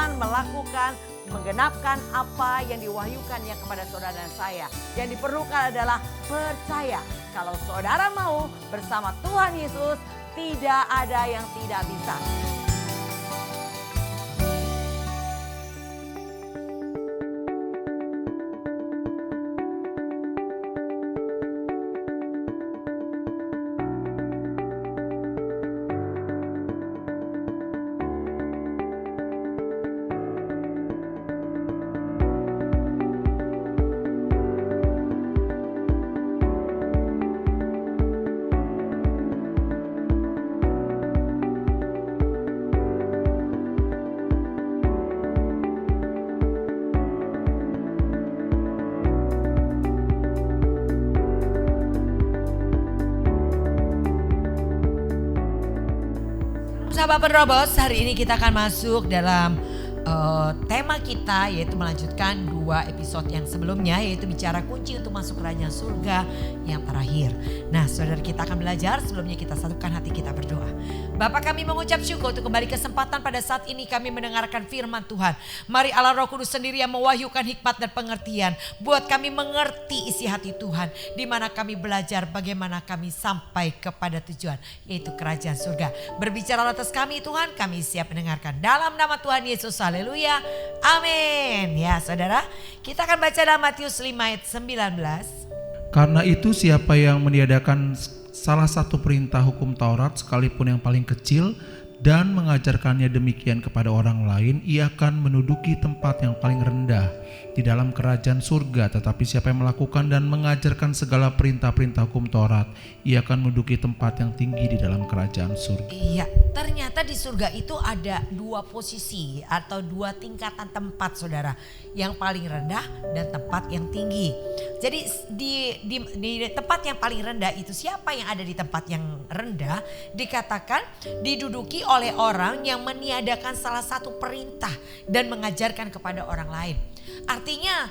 Tuhan melakukan, menggenapkan apa yang diwahyukannya kepada saudara dan saya. Yang diperlukan adalah percaya. Kalau saudara mau bersama Tuhan Yesus, tidak ada yang tidak bisa. Sahabat penerobos, hari ini kita akan masuk dalam tema kita, yaitu melanjutkan 2 episode yang sebelumnya, yaitu bicara kunci untuk masuk kerajaan surga yang terakhir. Nah, saudara, kita akan belajar. Sebelumnya kita satukan hati kita berdoa. Bapa, kami mengucap syukur untuk kembali kesempatan pada saat ini kami mendengarkan firman Tuhan. Mari Allah Roh Kudus sendiri yang mewahyukan hikmat dan pengertian buat kami mengerti isi hati Tuhan, di mana kami belajar bagaimana kami sampai kepada tujuan, yaitu kerajaan surga. Berbicara atas kami Tuhan, kami siap mendengarkan dalam nama Tuhan Yesus. Haleluya, amin. Ya saudara, kita akan baca dalam Matius 5 ayat 19. Karena itu siapa yang meniadakan salah satu perintah hukum Taurat sekalipun yang paling kecil dan mengajarkannya demikian kepada orang lain, ia akan menduduki tempat yang paling rendah di dalam kerajaan surga. Tetapi siapa yang melakukan dan mengajarkan segala perintah-perintah hukum Taurat, ia akan menduduki tempat yang tinggi di dalam kerajaan surga. Iya, ternyata di surga itu ada 2 posisi atau 2 tingkatan tempat, saudara. Yang paling rendah dan tempat yang tinggi. Jadi di tempat yang paling rendah itu, siapa yang ada di tempat yang rendah dikatakan diduduki oleh orang yang meniadakan salah satu perintah dan mengajarkan kepada orang lain. Artinya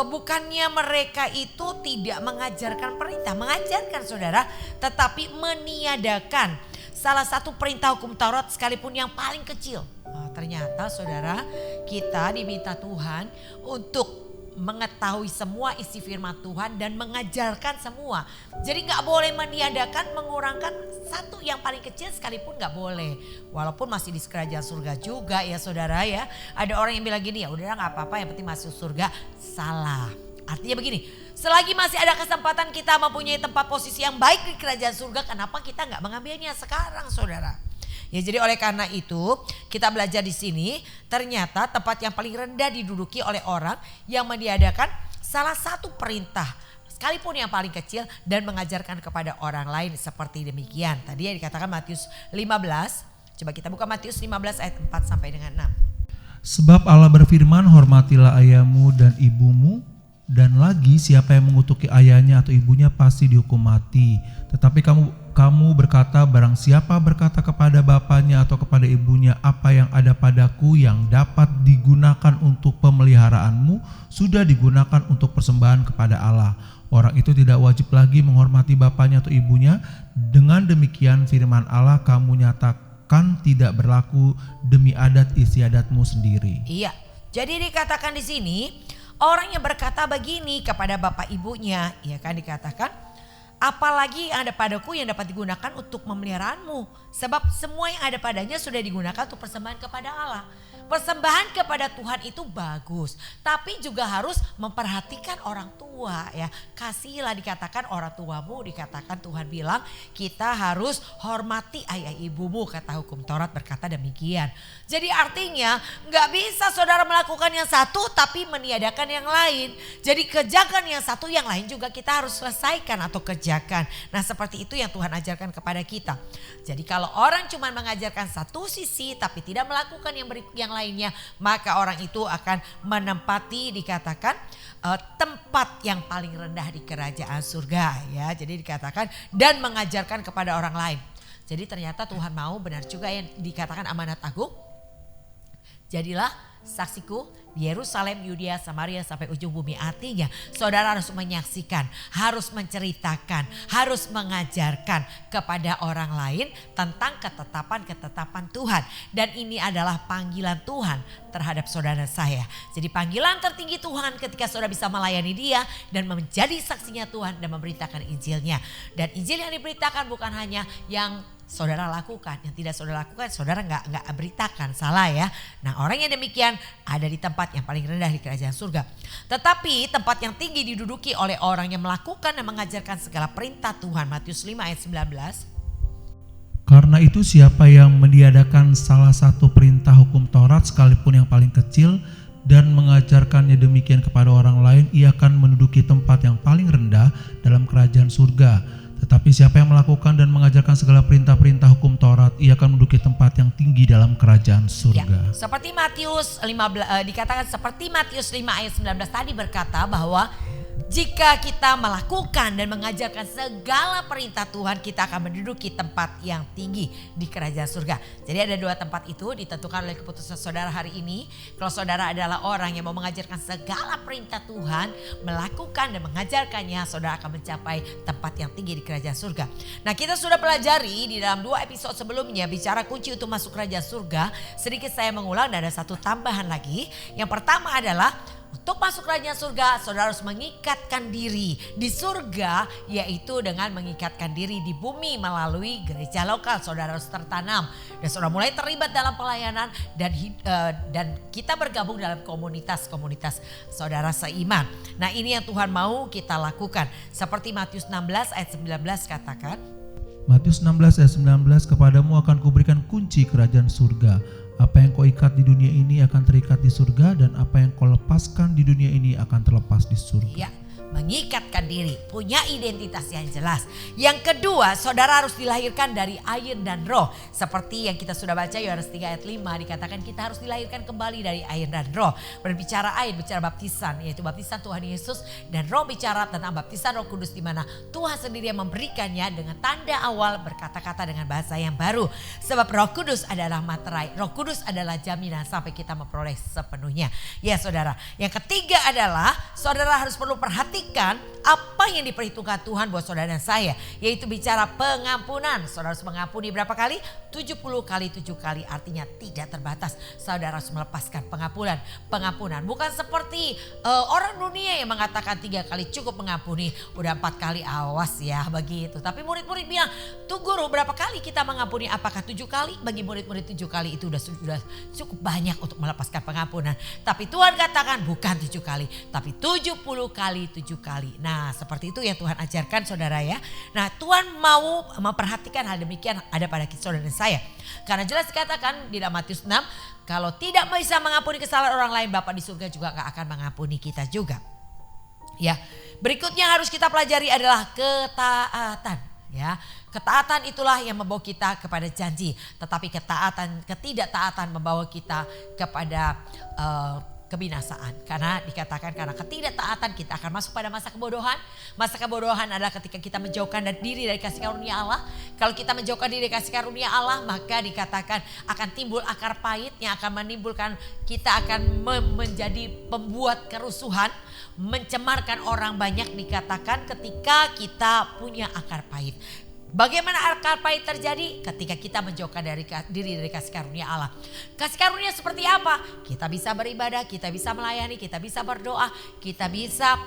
bukannya mereka itu tidak mengajarkan perintah, mengajarkan saudara, tetapi meniadakan salah satu perintah hukum Taurat sekalipun yang paling kecil. Ternyata saudara, kita diminta Tuhan untuk mengetahui semua isi firman Tuhan dan mengajarkan semua. Jadi gak boleh meniadakan, mengurangkan satu yang paling kecil sekalipun gak boleh. Walaupun masih di kerajaan surga juga ya saudara ya. Ada orang yang bilang gini, ya udah gak apa-apa yang penting masuk surga. Salah. Artinya begini, selagi masih ada kesempatan kita mempunyai tempat posisi yang baik di kerajaan surga, kenapa kita gak mengambilnya sekarang saudara? Ya, jadi oleh karena itu kita belajar di sini, ternyata tempat yang paling rendah diduduki oleh orang yang meniadakan salah satu perintah sekalipun yang paling kecil dan mengajarkan kepada orang lain seperti demikian. Tadi yang dikatakan Matius 15. Coba kita buka Matius 15 ayat 4 sampai dengan 6. Sebab Allah berfirman, hormatilah ayahmu dan ibumu, dan lagi siapa yang mengutuki ayahnya atau ibunya pasti dihukum mati. Tetapi kamu berkata, barang siapa berkata kepada bapaknya atau kepada ibunya, apa yang ada padaku yang dapat digunakan untuk pemeliharaanmu sudah digunakan untuk persembahan kepada Allah. Orang itu tidak wajib lagi menghormati bapaknya atau ibunya. Dengan demikian firman Allah kamu nyatakan tidak berlaku demi adat istiadatmu sendiri. Iya, jadi dikatakan di sini orang yang berkata begini kepada bapak ibunya, ya kan, dikatakan apalagi yang ada padaku yang dapat digunakan untuk memeliharaanmu. Sebab semua yang ada padanya sudah digunakan untuk persembahan kepada Allah. Persembahan kepada Tuhan itu bagus, tapi juga harus memperhatikan orang tua ya. Kasihilah, dikatakan orang tuamu, dikatakan Tuhan bilang kita harus hormati ayah ibumu, kata hukum Taurat berkata demikian. Jadi artinya gak bisa saudara melakukan yang satu tapi meniadakan yang lain. Jadi kerjakan yang satu, yang lain juga kita harus selesaikan atau kerjakan. Nah seperti itu yang Tuhan ajarkan kepada kita. Jadi kalau orang cuma mengajarkan satu sisi tapi tidak melakukan yang lainnya, maka orang itu akan menempati, dikatakan tempat yang paling rendah di kerajaan surga ya. Jadi dikatakan dan mengajarkan kepada orang lain. Jadi ternyata Tuhan mau, benar juga yang dikatakan amanat agung. Jadilah saksiku Yerusalem, Yudea, Samaria sampai ujung bumi. Artinya saudara harus menyaksikan, harus menceritakan, harus mengajarkan kepada orang lain tentang ketetapan-ketetapan Tuhan. Dan ini adalah panggilan Tuhan terhadap saudara saya. Jadi panggilan tertinggi Tuhan ketika saudara bisa melayani Dia dan menjadi saksinya Tuhan dan memberitakan Injilnya. Dan Injil yang diberitakan bukan hanya yang saudara lakukan, yang tidak saudara lakukan saudara nggak beritakan, salah ya. Nah, orang yang demikian ada di tempat yang paling rendah di kerajaan surga. Tetapi tempat yang tinggi diduduki oleh orang yang melakukan dan mengajarkan segala perintah Tuhan. Matius 5 ayat 19. Karena itu siapa yang meniadakan salah satu perintah hukum Taurat sekalipun yang paling kecil dan mengajarkannya demikian kepada orang lain, ia akan menduduki tempat yang paling rendah dalam kerajaan surga. Tetapi siapa yang melakukan dan mengajarkan segala perintah-perintah hukum Taurat, ia akan menduduki tempat yang tinggi dalam kerajaan surga. Ya, seperti Matius 15 dikatakan seperti Matius 5 ayat 19 tadi berkata bahwa jika kita melakukan dan mengajarkan segala perintah Tuhan, kita akan menduduki tempat yang tinggi di kerajaan surga. Jadi ada dua tempat itu ditentukan oleh keputusan saudara hari ini. Kalau saudara adalah orang yang mau mengajarkan segala perintah Tuhan, melakukan dan mengajarkannya, saudara akan mencapai tempat yang tinggi di kerajaan surga. Nah, kita sudah pelajari di dalam 2 episode sebelumnya bicara kunci untuk masuk kerajaan surga. Sedikit saya mengulang dan ada satu tambahan lagi. Yang pertama adalah untuk masuk kerajaan surga, saudara harus mengikatkan diri di surga, yaitu dengan mengikatkan diri di bumi melalui gereja lokal. Saudara harus tertanam dan saudara mulai terlibat dalam pelayanan dan kita bergabung dalam komunitas-komunitas saudara seiman. Nah, ini yang Tuhan mau kita lakukan. Seperti Matius 16 ayat 19 katakan. Matius 16 ayat 19, kepadamu akan kuberikan kunci kerajaan surga. Apa yang kau ikat di dunia ini akan terikat di surga, dan apa yang kau lepaskan di dunia ini akan terlepas di surga. Ya, mengikatkan diri, punya identitas yang jelas. Yang kedua, saudara harus dilahirkan dari air dan roh. Seperti yang kita sudah baca Yohanes 3 ayat 5 dikatakan kita harus dilahirkan kembali dari air dan roh. Berbicara air, bicara baptisan, yaitu baptisan Tuhan Yesus, dan roh bicara tentang baptisan Roh Kudus di mana Tuhan sendiri yang memberikannya dengan tanda awal berkata-kata dengan bahasa yang baru. Sebab Roh Kudus adalah materai, Roh Kudus adalah jaminan sampai kita memperoleh sepenuhnya. Ya saudara, yang ketiga adalah saudara harus perlu perhatikan apa yang diperhitungkan Tuhan buat saudara dan saya, yaitu bicara pengampunan. Saudara harus mengampuni berapa kali? 70 kali 7 kali, artinya tidak terbatas. Saudara harus melepaskan pengampunan. Bukan seperti orang dunia yang mengatakan 3 kali cukup mengampuni, udah 4 kali awas ya begitu. Tapi murid-murid bilang, tuh guru berapa kali kita mengampuni? Apakah 7 kali? Bagi murid-murid 7 kali itu sudah cukup banyak untuk melepaskan pengampunan. Tapi Tuhan katakan bukan 7 kali, tapi 70 kali 7 kali. Nah, seperti itu yang Tuhan ajarkan saudara ya. Nah, Tuhan mau memperhatikan hal demikian ada pada saudara dan saya. Karena jelas dikatakan di dalam Matius 6, kalau tidak bisa mengampuni kesalahan orang lain, Bapa di surga juga gak akan mengampuni kita juga. Ya, berikutnya harus kita pelajari adalah ketaatan. Ya, ketaatan itulah yang membawa kita kepada janji, tetapi ketidaktaatan membawa kita kepada kebinasaan. Karena dikatakan karena ketidaktaatan kita akan masuk pada masa kebodohan. Masa kebodohan adalah ketika kita menjauhkan diri dari kasih karunia Allah. Kalau kita menjauhkan diri dari kasih karunia Allah, maka dikatakan akan timbul akar pahit yang akan menimbulkan kita akan menjadi pembuat kerusuhan, mencemarkan orang banyak. Dikatakan ketika kita punya akar pahit. Bagaimana akar pahit terjadi? Ketika kita menjauhkan diri dari kasih karunia Allah. Kasih karunia seperti apa? Kita bisa beribadah, kita bisa melayani, kita bisa berdoa, kita bisa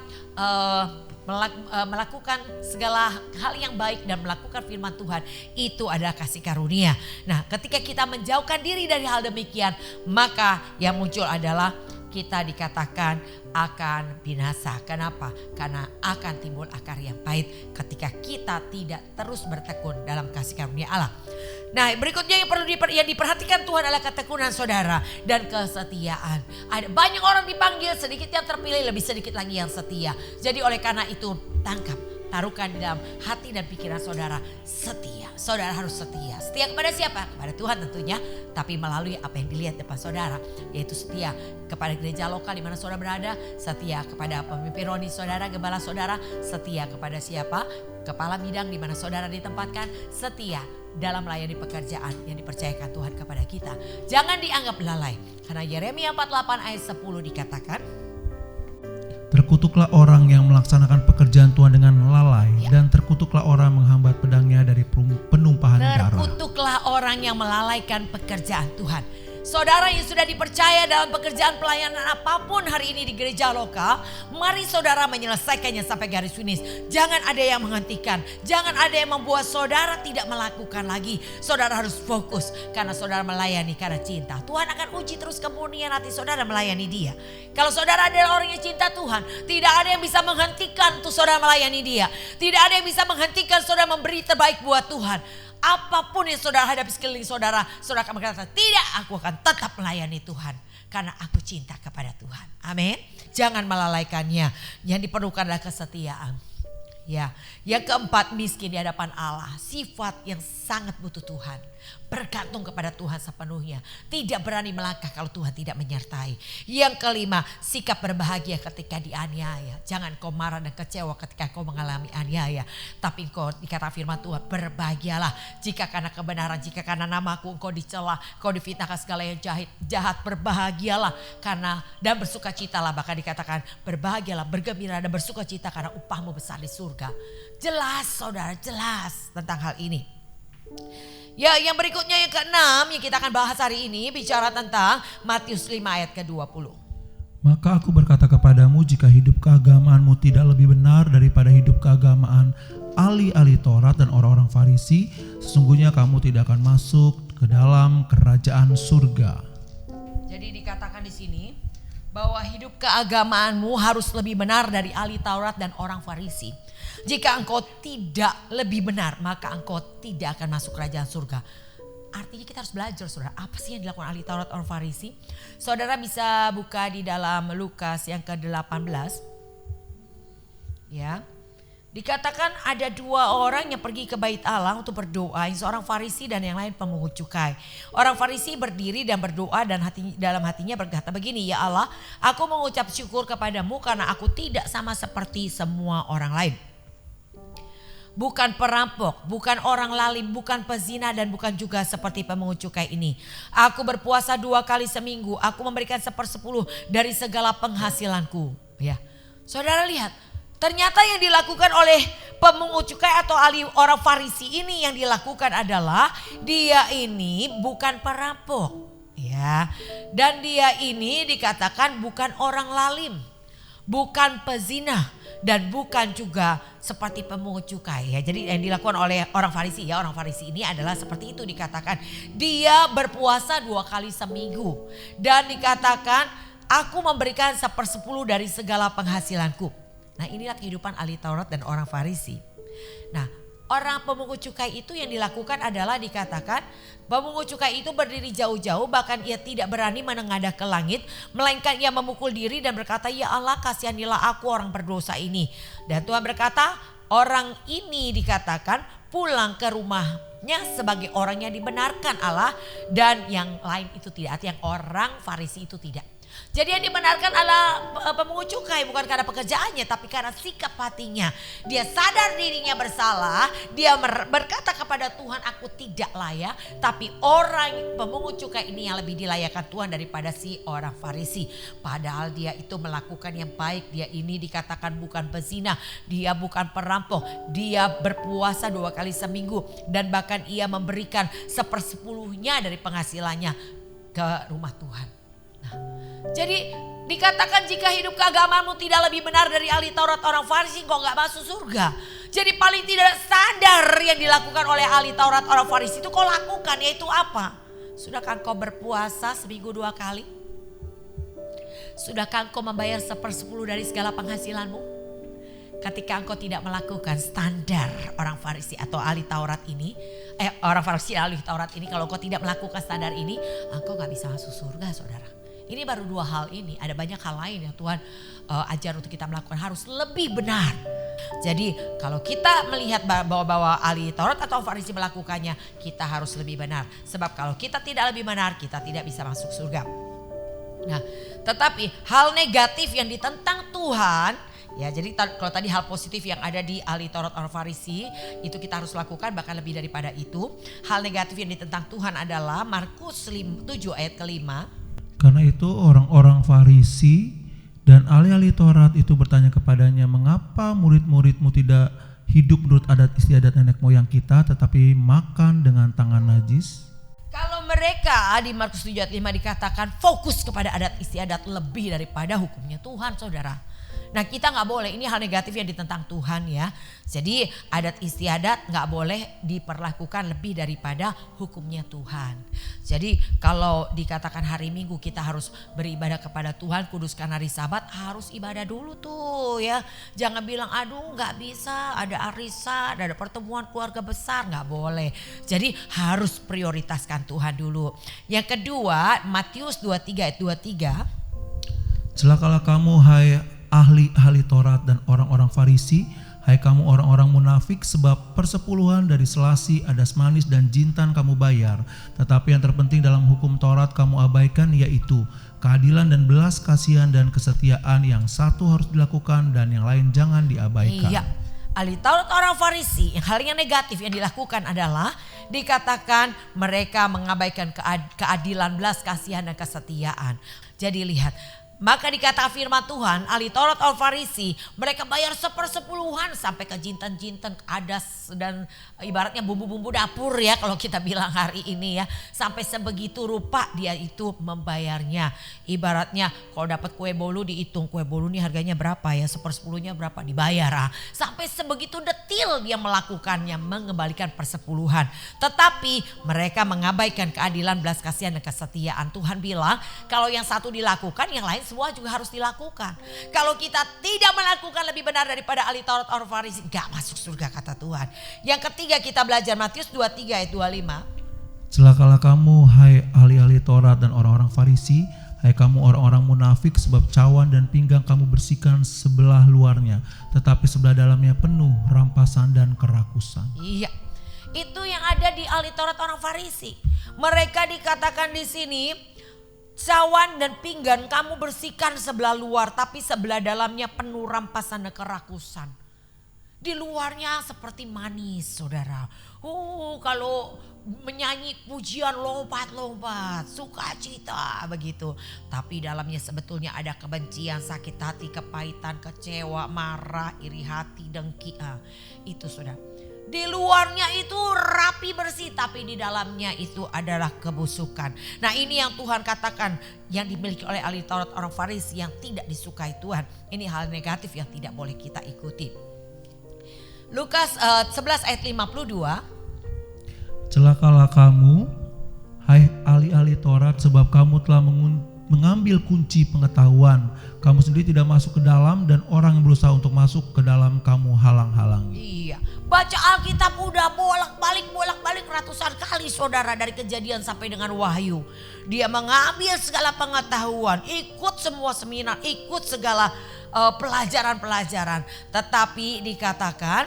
melakukan segala hal yang baik dan melakukan firman Tuhan. Itu adalah kasih karunia. Nah, ketika kita menjauhkan diri dari hal demikian, maka yang muncul adalah kita dikatakan akan binasa. Kenapa? Karena akan timbul akar yang pahit ketika kita tidak terus bertekun dalam kasih karunia Allah. Nah, berikutnya yang perlu diperhatikan Tuhan adalah ketekunan saudara dan kesetiaan. Ada banyak orang dipanggil, sedikit yang terpilih, lebih sedikit lagi yang setia. Jadi oleh karena itu taruhkan di dalam hati dan pikiran saudara setia. Saudara harus setia. Setia kepada siapa? Kepada Tuhan tentunya. Tapi melalui apa yang dilihat depan saudara. Yaitu setia kepada gereja lokal di mana saudara berada. Setia kepada pemimpin roni saudara, gembala saudara. Setia kepada siapa? Kepala bidang di mana saudara ditempatkan. Setia dalam melayani pekerjaan yang dipercayakan Tuhan kepada kita. Jangan dianggap lalai. Karena Yeremia 48 ayat 10 dikatakan, Terkutuklah orang yang melaksanakan pekerjaan Tuhan dengan lalai, dan terkutuklah orang menghambat pedangnya dari penumpahan darah. terkutuklah orang yang melalaikan pekerjaan Tuhan. Saudara yang sudah dipercaya dalam pekerjaan pelayanan apapun hari ini di gereja lokal, mari saudara menyelesaikannya sampai garis finish. Jangan ada yang menghentikan, jangan ada yang membuat saudara tidak melakukan lagi. Saudara harus fokus karena saudara melayani karena cinta. Tuhan akan uji terus kemurnian hati saudara melayani Dia. Kalau saudara adalah orang yang cinta Tuhan, tidak ada yang bisa menghentikan untuk saudara melayani Dia. Tidak ada yang bisa menghentikan saudara memberi terbaik buat Tuhan. Apapun yang saudara hadapi sekeliling saudara, saudara akan berkata, tidak, aku akan tetap melayani Tuhan. Karena aku cinta kepada Tuhan. Amin. Jangan melalaikannya. Yang diperlukan adalah kesetiaan. Ya, yang keempat, miskin di hadapan Allah. Sifat yang sangat butuh Tuhan. Bergantung kepada Tuhan sepenuhnya. Tidak berani melangkah kalau Tuhan tidak menyertai. Yang kelima, sikap berbahagia ketika dianiaya. Jangan kau marah dan kecewa ketika kau mengalami aniaya. Tapi kau, dikata firman Tuhan, berbahagialah. Jika karena kebenaran, jika karena namaku engkau dicela, kau difitnahkan segala yang jahat, berbahagialah. Karena dan bersukacitalah. Bahkan dikatakan berbahagialah, bergembira dan bersukacita karena upahmu besar di surga. Jelas saudara, jelas tentang hal ini. Ya, yang berikutnya yang keenam yang kita akan bahas hari ini bicara tentang Matius 5 ayat ke-20. Maka aku berkata kepadamu, jika hidup keagamaanmu tidak lebih benar daripada hidup keagamaan ahli-ahli Taurat dan orang-orang Farisi, sesungguhnya kamu tidak akan masuk ke dalam kerajaan surga. Jadi dikatakan di sini bahwa hidup keagamaanmu harus lebih benar dari ahli Taurat dan orang Farisi. Jika engkau tidak lebih benar, maka engkau tidak akan masuk kerajaan surga. Artinya kita harus belajar saudara, apa sih yang dilakukan ahli Taurat orang Farisi? Saudara bisa buka di dalam Lukas yang ke-18. Ya. Dikatakan ada dua orang yang pergi ke bait Allah untuk berdoa, seorang Farisi dan yang lain pemungut cukai. Orang Farisi berdiri dan berdoa dan dalam hatinya berkata begini, ya Allah, aku mengucap syukur kepadamu karena aku tidak sama seperti semua orang lain. Bukan perampok, bukan orang lalim, bukan pezina dan bukan juga seperti pemungut cukai ini. Aku berpuasa 2 kali seminggu, aku memberikan 1/10 dari segala penghasilanku. Ya, saudara lihat, ternyata yang dilakukan oleh pemungut cukai atau ahli orang Farisi ini yang dilakukan adalah dia ini bukan perampok, ya, dan dia ini dikatakan bukan orang lalim, bukan pezina. Dan bukan juga seperti pemungut cukai ya. Jadi yang dilakukan oleh orang Farisi ya, orang Farisi ini adalah seperti itu dikatakan. Dia berpuasa 2 kali seminggu. Dan dikatakan aku memberikan 1/10 dari segala penghasilanku. Nah inilah kehidupan ahli Taurat dan orang Farisi. Nah orang pemungut cukai itu yang dilakukan adalah dikatakan pemungut cukai itu berdiri jauh-jauh, bahkan ia tidak berani menengadah ke langit, melainkan ia memukul diri dan berkata, ya Allah kasihanilah aku orang berdosa ini. Dan Tuhan berkata, orang ini dikatakan pulang ke rumahnya sebagai orang yang dibenarkan Allah, dan yang lain itu tidak, artinya yang orang Farisi itu tidak. Jadi yang dibenarkan adalah pemungut cukai bukan karena pekerjaannya tapi karena sikap hatinya. Dia sadar dirinya bersalah, dia berkata kepada Tuhan aku tidak layak. Tapi orang pemungut cukai ini yang lebih dilayakkan Tuhan daripada si orang Farisi. Padahal dia itu melakukan yang baik, dia ini dikatakan bukan pezina, dia bukan perampok, dia berpuasa 2 kali seminggu. Dan bahkan ia memberikan 1/10 dari penghasilannya ke rumah Tuhan. Nah, jadi dikatakan jika hidup keagamaanmu tidak lebih benar dari ahli Taurat orang Farisi, kau gak masuk surga. Jadi paling tidak standar yang dilakukan oleh ahli Taurat orang Farisi itu kau lakukan, yaitu apa? Sudahkah kau berpuasa seminggu 2 kali? Sudahkah kau membayar 1/10 dari segala penghasilanmu? Ketika engkau tidak melakukan standar orang Farisi atau ahli Taurat ini, orang Farisi ahli Taurat ini, kalau engkau tidak melakukan standar ini, engkau gak bisa masuk surga saudara. Ini baru 2 hal ini, ada banyak hal lain yang Tuhan ajar untuk kita melakukan, harus lebih benar. Jadi kalau kita melihat bahwa ahli Taurat atau Farisi melakukannya, kita harus lebih benar. Sebab kalau kita tidak lebih benar, kita tidak bisa masuk surga. Nah, tetapi hal negatif yang ditentang Tuhan, ya jadi kalau tadi hal positif yang ada di ahli Taurat orang Farisi itu kita harus lakukan, bahkan lebih daripada itu. Hal negatif yang ditentang Tuhan adalah Markus 7 ayat ke-5. Karena itu orang-orang Farisi dan ahli-ahli Taurat itu bertanya kepadanya, mengapa murid-muridmu tidak hidup menurut adat istiadat nenek moyang kita tetapi makan dengan tangan najis? Kalau mereka di Markus 7 ayat 5 dikatakan fokus kepada adat istiadat lebih daripada hukumnya Tuhan, saudara. Nah, kita nggak boleh, ini hal negatif yang ditentang Tuhan ya. Jadi adat istiadat nggak boleh diperlakukan lebih daripada hukumnya Tuhan. Jadi kalau dikatakan hari Minggu kita harus beribadah kepada Tuhan, kuduskan hari Sabat, harus ibadah dulu tuh ya. Jangan bilang aduh nggak bisa, ada arisan, ada pertemuan keluarga besar, nggak boleh. Jadi harus prioritaskan Tuhan dulu. Yang kedua, Matius 23 ayat 23. Celakalah kamu hai ahli-ahli Taurat dan orang-orang Farisi, hai kamu orang-orang munafik, sebab persepuluhan dari selasi, adas manis dan jintan kamu bayar, tetapi yang terpenting dalam hukum Taurat kamu abaikan, yaitu keadilan dan belas kasihan dan kesetiaan. Yang satu harus dilakukan dan yang lain jangan diabaikan. Iya, ahli Taurat orang Farisi, yang hal yang negatif yang dilakukan adalah dikatakan mereka mengabaikan keadilan, belas kasihan dan kesetiaan. Jadi lihat, maka dikata firman Tuhan, ahli Taurat orang Farisi, mereka bayar 1/10 sampai ke jintan-jintan, adas dan ibaratnya bumbu-bumbu dapur ya kalau kita bilang hari ini ya. Sampai sebegitu rupa dia itu membayarnya. Ibaratnya kalau dapat kue bolu dihitung kue bolu ini harganya berapa ya, 1/10 berapa dibayar. Sampai sebegitu detil dia melakukannya, mengembalikan persepuluhan. Tetapi mereka mengabaikan keadilan, belas kasihan dan kesetiaan. Tuhan bilang kalau yang satu dilakukan, yang lain semua juga harus dilakukan. Kalau kita tidak melakukan lebih benar daripada ahli Taurat orang Farisi, gak masuk surga kata Tuhan. Yang ketiga kita belajar Matius 23 ayat 25. Celakalah kamu hai ahli-ahli Taurat dan orang-orang Farisi, hai kamu orang-orang munafik, sebab cawan dan pinggang kamu bersihkan sebelah luarnya, tetapi sebelah dalamnya penuh rampasan dan kerakusan. Iya, itu yang ada di ahli Taurat orang Farisi. Mereka dikatakan di sini, cawan dan pinggan kamu bersihkan sebelah luar, tapi sebelah dalamnya penuh rampasan dan kerakusan. Di luarnya seperti manis, saudara. Kalau menyanyi pujian lompat-lompat, sukacita begitu. Tapi dalamnya sebetulnya ada kebencian, sakit hati, kepahitan, kecewa, marah, iri hati, dengki. Itu saudara. Di luarnya itu rapi bersih, tapi di dalamnya itu adalah kebusukan. Nah, ini yang Tuhan katakan yang dimiliki oleh ahli Taurat orang Farisi yang tidak disukai Tuhan. Ini hal negatif yang tidak boleh kita ikuti. Lukas 11 ayat 52. Celakalah kamu hai ahli-ahli Taurat, sebab kamu telah mengambil kunci pengetahuan. Kamu sendiri tidak masuk ke dalam, dan orang yang berusaha untuk masuk ke dalam kamu halang-halangi. Iya, baca Alkitab udah bolak-balik ratusan kali saudara, dari Kejadian sampai dengan Wahyu. Dia mengambil segala pengetahuan, ikut semua seminar, ikut segala pelajaran-pelajaran. Tetapi dikatakan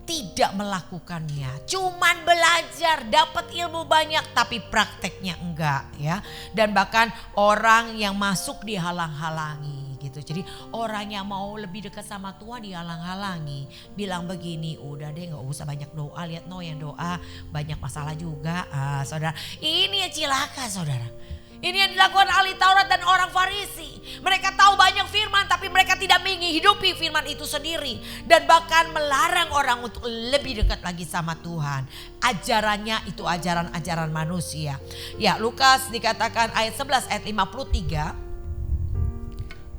tidak melakukannya, cuman belajar, dapat ilmu banyak tapi prakteknya enggak ya. Dan bahkan orang yang masuk dihalang-halangi gitu. Jadi orang yang mau lebih dekat sama Tuhan dihalang-halangi, bilang begini, udah deh nggak usah banyak doa, lihat yang doa banyak masalah juga. Saudara, ini ya cilaka saudara. Ini yang dilakukan ahli Taurat dan orang Farisi. Mereka tahu banyak firman, tapi mereka tidak menghidupi firman itu sendiri. Dan bahkan melarang orang untuk lebih dekat lagi sama Tuhan. Ajarannya itu ajaran-ajaran manusia. Ya, Lukas dikatakan ayat 11 ayat 53.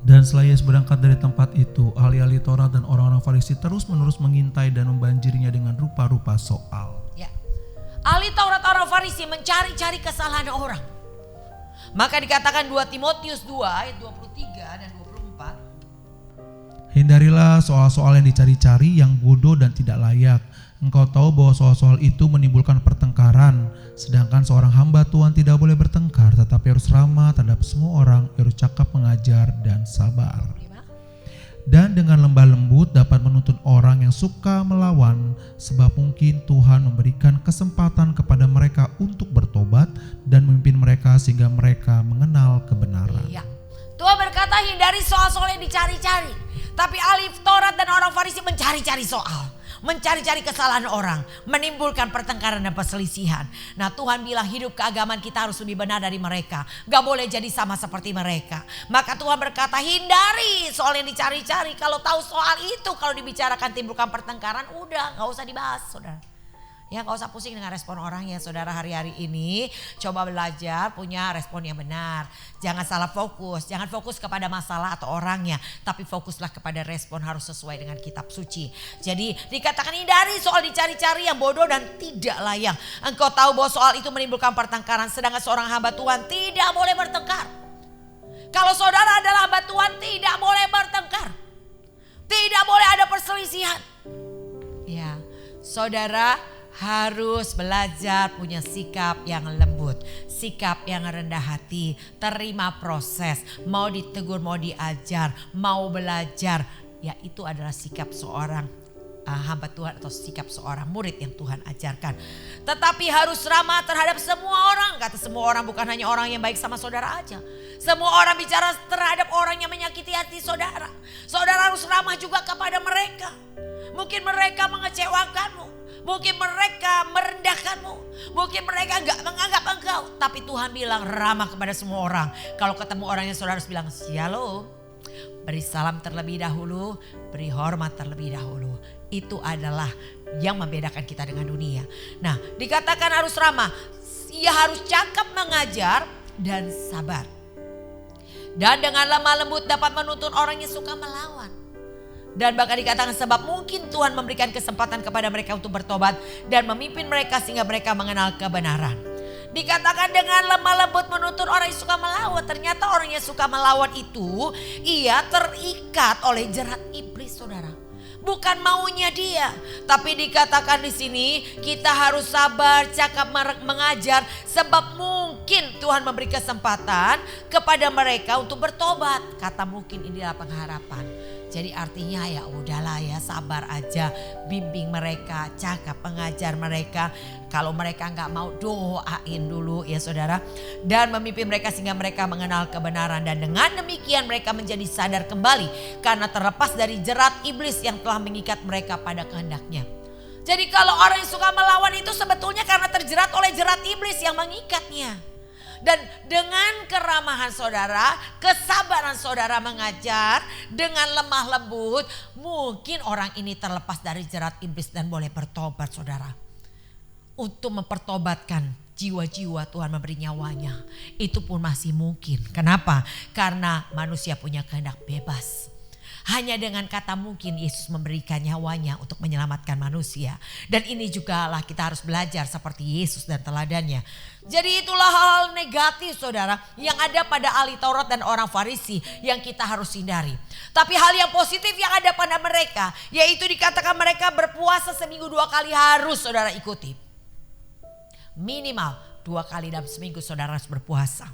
Dan setelah Yesus berangkat dari tempat itu, ahli-ahli Taurat dan orang-orang Farisi terus-menerus mengintai dan membanjirinya dengan rupa-rupa soal. Ya, ahli Taurat orang Farisi mencari-cari kesalahan orang. Maka dikatakan 2 Timotius 2 ayat 23 dan 24. Hindarilah soal-soal yang dicari-cari, yang bodoh dan tidak layak. Engkau tahu bahwa soal-soal itu menimbulkan pertengkaran. Sedangkan seorang hamba Tuhan tidak boleh bertengkar, tetapi harus ramah terhadap semua orang, harus cakap, mengajar, dan sabar. Dan dengan lembah lembut dapat menuntun orang yang suka melawan, sebab mungkin Tuhan memberikan kesempatan kepada mereka untuk bertobat dan memimpin mereka sehingga mereka mengenal kebenaran. Iya. Tuhan berkata hindari soal-soal yang dicari-cari. Tapi ahli Taurat dan orang Farisi mencari-cari soal. mencari-cari kesalahan orang, menimbulkan pertengkaran dan perselisihan. Nah Tuhan bilang hidup keagamaan kita harus lebih benar dari mereka. Gak boleh jadi sama seperti mereka. Maka Tuhan berkata hindari soal yang dicari-cari. Kalau tahu soal itu, kalau dibicarakan timbulkan pertengkaran, udah gak usah dibahas saudara. Ya gak usah pusing dengan respon orang ya saudara. Hari-hari ini coba belajar punya respon yang benar. Jangan salah fokus. Jangan fokus kepada masalah atau orangnya. Tapi fokuslah kepada respon harus sesuai dengan kitab suci. Jadi dikatakan hindari soal dicari-cari yang bodoh dan tidak layak. Engkau tahu bahwa soal itu menimbulkan pertengkaran. Sedangkan seorang hamba Tuhan tidak boleh bertengkar. Kalau saudara adalah hamba Tuhan tidak boleh bertengkar. Tidak boleh ada perselisihan. Ya saudara harus belajar punya sikap yang lembut, sikap yang rendah hati, terima proses, mau ditegur, mau diajar, mau belajar. Ya itu adalah sikap seorang hamba Tuhan atau sikap seorang murid yang Tuhan ajarkan. Tetapi harus ramah terhadap semua orang. Kata semua orang bukan hanya orang yang baik sama saudara aja. Semua orang bicara terhadap orang yang menyakiti hati saudara. Saudara harus ramah juga kepada mereka. Mungkin mereka mengecewakanmu. Mungkin mereka merendahkanmu. Mungkin mereka enggak menganggap engkau. Tapi Tuhan bilang ramah kepada semua orang. Kalau ketemu orangnya saudara harus bilang shalom. Beri salam terlebih dahulu. Beri hormat terlebih dahulu. Itu adalah yang membedakan kita dengan dunia. Nah dikatakan harus ramah. Ia harus cakap mengajar dan sabar. Dan dengan lemah lembut dapat menuntun orang yang suka melawan. Dan bahkan dikatakan sebab mungkin Tuhan memberikan kesempatan kepada mereka untuk bertobat dan memimpin mereka sehingga mereka mengenal kebenaran. Dikatakan dengan lemah lembut menuntun orang yang suka melawan. Ternyata orang yang suka melawan itu ia terikat oleh jerat iblis saudara. Bukan maunya dia. Tapi dikatakan di sini kita harus sabar, cakap mengajar. Sebab mungkin Tuhan memberi kesempatan kepada mereka untuk bertobat. Kata mungkin inilah pengharapan. Jadi artinya ya udahlah ya sabar aja, bimbing mereka, cakap pengajar mereka. Kalau mereka nggak mau doain dulu ya saudara. Dan memimpin mereka sehingga mereka mengenal kebenaran. Dan dengan demikian mereka menjadi sadar kembali karena terlepas dari jerat iblis yang telah mengikat mereka pada kehendaknya. Jadi kalau orang yang suka melawan itu sebetulnya karena terjerat oleh jerat iblis yang mengikatnya. Dan dengan keramahan saudara, kesabaran saudara mengajar dengan lemah lembut, mungkin orang ini terlepas dari jerat iblis dan boleh bertobat saudara. Untuk mempertobatkan jiwa-jiwa Tuhan memberi nyawanya, itu pun masih mungkin. Kenapa? Karena manusia punya kehendak bebas. Hanya dengan kata mungkin Yesus memberikan nyawanya untuk menyelamatkan manusia. Dan ini juga lah kita harus belajar seperti Yesus dan teladannya. Jadi itulah hal negatif saudara yang ada pada ahli Taurat dan orang Farisi yang kita harus hindari. Tapi hal yang positif yang ada pada mereka yaitu dikatakan mereka berpuasa seminggu 2 kali harus saudara ikuti. Minimal 2 kali dalam seminggu saudara harus berpuasa.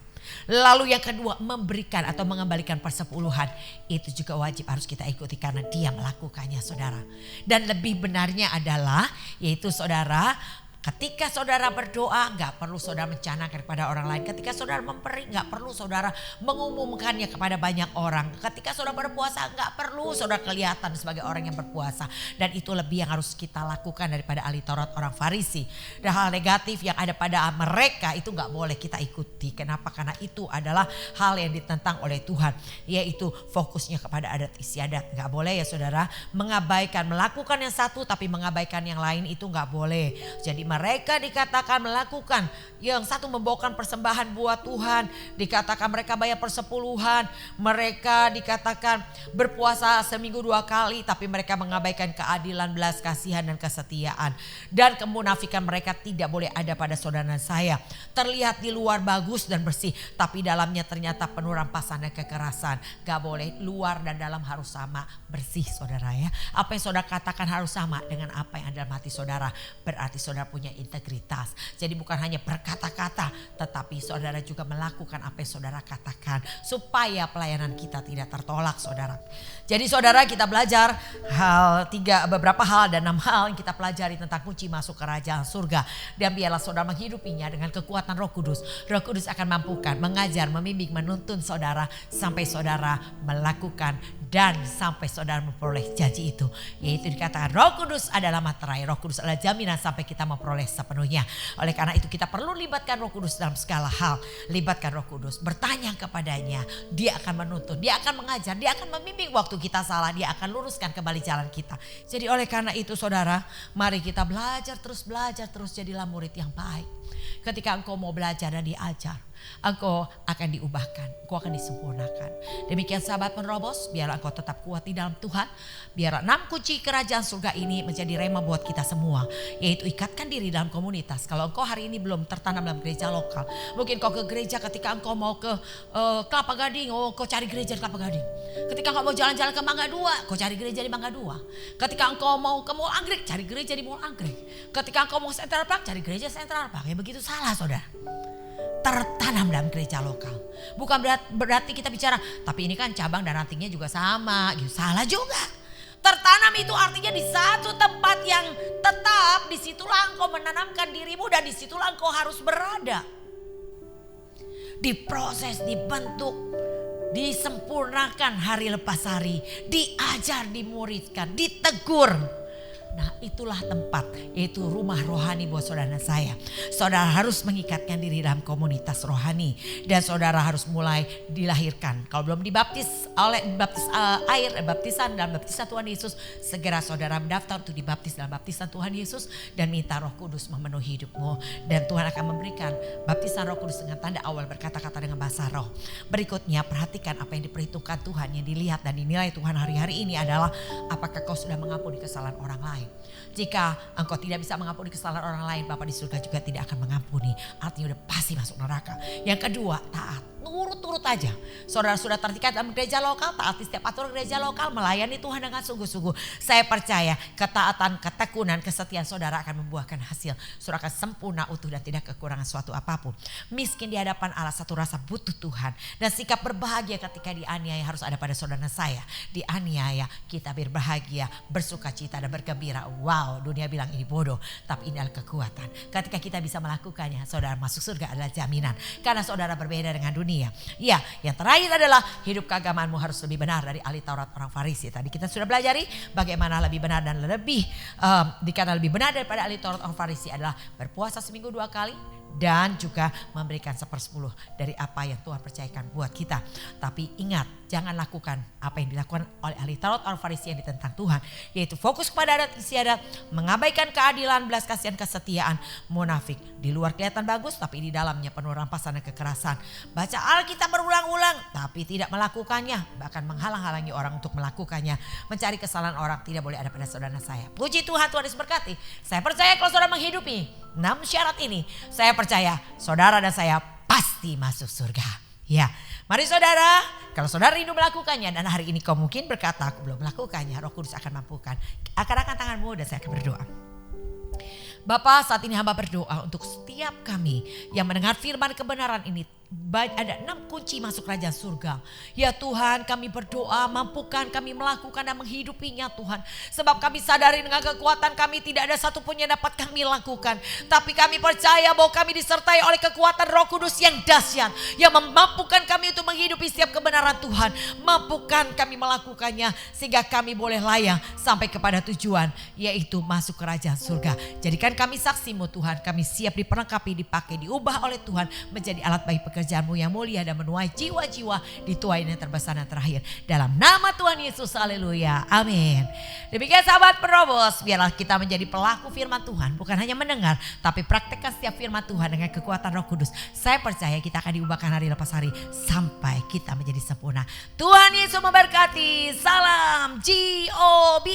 Lalu yang kedua memberikan atau mengembalikan persepuluhan. Itu juga wajib harus kita ikuti karena dia melakukannya saudara. Dan lebih benarnya adalah yaitu saudara ketika saudara berdoa gak perlu saudara mencanangkan kepada orang lain. Ketika saudara memberi gak perlu saudara mengumumkannya kepada banyak orang. Ketika saudara berpuasa gak perlu saudara kelihatan sebagai orang yang berpuasa. Dan itu lebih yang harus kita lakukan daripada ahli Taurat orang Farisi. Dan hal negatif yang ada pada mereka itu gak boleh kita ikuti. Kenapa? Karena itu adalah hal yang ditentang oleh Tuhan. Yaitu fokusnya kepada adat istiadat. Gak boleh ya saudara mengabaikan, melakukan yang satu tapi mengabaikan yang lain itu gak boleh. Jadi mereka dikatakan melakukan yang satu membawakan persembahan buat Tuhan. Dikatakan mereka bayar persepuluhan. Mereka dikatakan berpuasa seminggu 2 kali. Tapi mereka mengabaikan keadilan, belas kasihan dan kesetiaan. Dan kemunafikan mereka tidak boleh ada pada saudara saya. Terlihat di luar bagus dan bersih. Tapi dalamnya ternyata penuh rampasan dan kekerasan. Gak boleh, luar dan dalam harus sama bersih saudara ya. Apa yang saudara katakan harus sama dengan apa yang ada dalam hati saudara. Berarti saudara punya punya integritas. Jadi bukan hanya berkata-kata, tetapi saudara juga melakukan apa yang saudara katakan. Supaya pelayanan kita tidak tertolak saudara. Jadi saudara, kita belajar beberapa hal dan 6 hal yang kita pelajari tentang kunci masuk kerajaan surga. Dan biarlah saudara menghidupinya dengan kekuatan Roh Kudus. Roh Kudus akan mampukan mengajar, membimbing, menuntun saudara sampai saudara melakukan dan sampai saudara memperoleh janji itu. Yaitu dikatakan Roh Kudus adalah materai, Roh Kudus adalah jaminan sampai kita memperoleh sepenuhnya. Oleh karena itu kita perlu libatkan Roh Kudus dalam segala hal. Libatkan Roh Kudus, bertanya kepadanya, dia akan menuntun, dia akan mengajar, dia akan membimbing waktu kita salah, dia akan luruskan kembali jalan kita. Jadi oleh karena itu saudara, mari kita belajar terus jadilah murid yang baik. Ketika engkau mau belajar dan diajar, engkau akan diubahkan, engkau akan disempurnakan. Demikian sahabat penerobos, biarlah engkau tetap kuat di dalam Tuhan. Biarlah 6 kunci kerajaan surga ini menjadi rema buat kita semua. Yaitu ikatkan diri dalam komunitas. Kalau engkau hari ini belum tertanam dalam gereja lokal, mungkin kau ke gereja ketika engkau mau ke Kelapa Gading, kau cari gereja di Kelapa Gading. Ketika engkau mau jalan-jalan ke Mangga 2, kau cari gereja di Mangga 2. Ketika engkau mau ke Mall Anggrek, cari gereja di Mall Anggrek. Ketika engkau mau ke Central Park, cari gereja Central Park. Ya begitu salah saudara. Tertanam dalam gereja lokal. Bukan berarti kita bicara, tapi ini kan cabang dan rantingnya juga sama. Gitu. Salah juga. Tertanam itu artinya di satu tempat yang tetap, disitulah engkau menanamkan dirimu dan disitulah engkau harus berada. Diproses, dibentuk, disempurnakan hari lepas hari, diajar, dimuridkan, ditegur. Nah itulah tempat, yaitu rumah rohani buat saudara dan saya. Saudara harus mengikatkan diri dalam komunitas rohani. Dan saudara harus mulai dilahirkan. Kalau belum dibaptis baptisan dalam baptisan Tuhan Yesus, segera saudara mendaftar untuk dibaptis dalam baptisan Tuhan Yesus. Dan minta Roh Kudus memenuhi hidupmu. Dan Tuhan akan memberikan baptisan Roh Kudus dengan tanda awal berkata-kata dengan bahasa roh. Berikutnya perhatikan apa yang diperhitungkan Tuhan, yang dilihat dan dinilai Tuhan hari-hari ini adalah apakah kau sudah mengampuni kesalahan orang lain. Jika engkau tidak bisa mengampuni kesalahan orang lain, Bapa di surga juga tidak akan mengampuni. Artinya udah pasti masuk neraka. Yang kedua, taat. Nurut-nurut aja. Saudara sudah tertikat dalam gereja lokal, taati setiap aturan gereja lokal, melayani Tuhan dengan sungguh-sungguh. Saya percaya ketaatan, ketekunan, kesetiaan saudara akan membuahkan hasil. Saudara akan sempurna, utuh dan tidak kekurangan suatu apapun. Miskin di hadapan Allah, satu rasa butuh Tuhan. Dan sikap berbahagia ketika dianiaya harus ada pada saudara saya. Dianiaya kita berbahagia, bersuka cita dan bergembira. Wow, dunia bilang ini bodoh, tapi ini adalah kekuatan. Ketika kita bisa melakukannya, saudara masuk surga adalah jaminan. Karena saudara berbeda dengan dunia. Ya, yang terakhir adalah hidup keagamaanmu harus lebih benar dari ahli Taurat orang Farisi. Tadi kita sudah pelajari bagaimana lebih benar dan lebih dikatakan lebih benar daripada ahli Taurat orang Farisi adalah berpuasa seminggu 2 kali. Dan juga memberikan 1/10 dari apa yang Tuhan percayakan buat kita. Tapi ingat, jangan lakukan apa yang dilakukan oleh ahli Taurat orang Farisi yang ditentang Tuhan. Yaitu fokus kepada adat istiadat, mengabaikan keadilan, belas kasihan, kesetiaan, munafik. Di luar kelihatan bagus tapi di dalamnya penuh rampasan dan kekerasan. Baca Alkitab berulang-ulang tapi tidak melakukannya. Bahkan menghalang-halangi orang untuk melakukannya. Mencari kesalahan orang tidak boleh ada pada saudara saya. Puji Tuhan, Tuhan Yesus berkati. Saya percaya kalau saudara menghidupi 6 syarat ini, saya percaya saudara dan saya pasti masuk surga. Ya, mari saudara, kalau saudara rindu melakukannya dan hari ini kau mungkin berkata aku belum melakukannya, Roh Kudus akan mampukan. Angkat tanganmu dan saya akan berdoa. Bapa, saat ini hamba berdoa untuk setiap kami yang mendengar firman kebenaran ini. Ada 6 kunci masuk kerajaan surga. Ya Tuhan, kami berdoa mampukan kami melakukan dan menghidupinya Tuhan. Sebab kami sadari dengan kekuatan kami tidak ada satupun yang dapat kami lakukan. Tapi kami percaya bahwa kami disertai oleh kekuatan Roh Kudus yang dahsyat. Yang memampukan kami untuk menghidupi setiap kebenaran Tuhan. Mampukan kami melakukannya sehingga kami boleh layak sampai kepada tujuan. Yaitu masuk kerajaan surga. Jadikan kami saksimu Tuhan. Kami siap diperlengkapi, dipakai, diubah oleh Tuhan menjadi alat bagi pekerjaanmu yang mulia dan menuai jiwa-jiwa di tuain yang terbesar dan terakhir. Dalam nama Tuhan Yesus, haleluya, amin. Demikian sahabat penerobos, biarlah kita menjadi pelaku firman Tuhan. Bukan hanya mendengar, tapi praktekkan setiap firman Tuhan dengan kekuatan Roh Kudus. Saya percaya kita akan diubahkan hari lepas hari sampai kita menjadi sempurna. Tuhan Yesus memberkati. Salam GOB.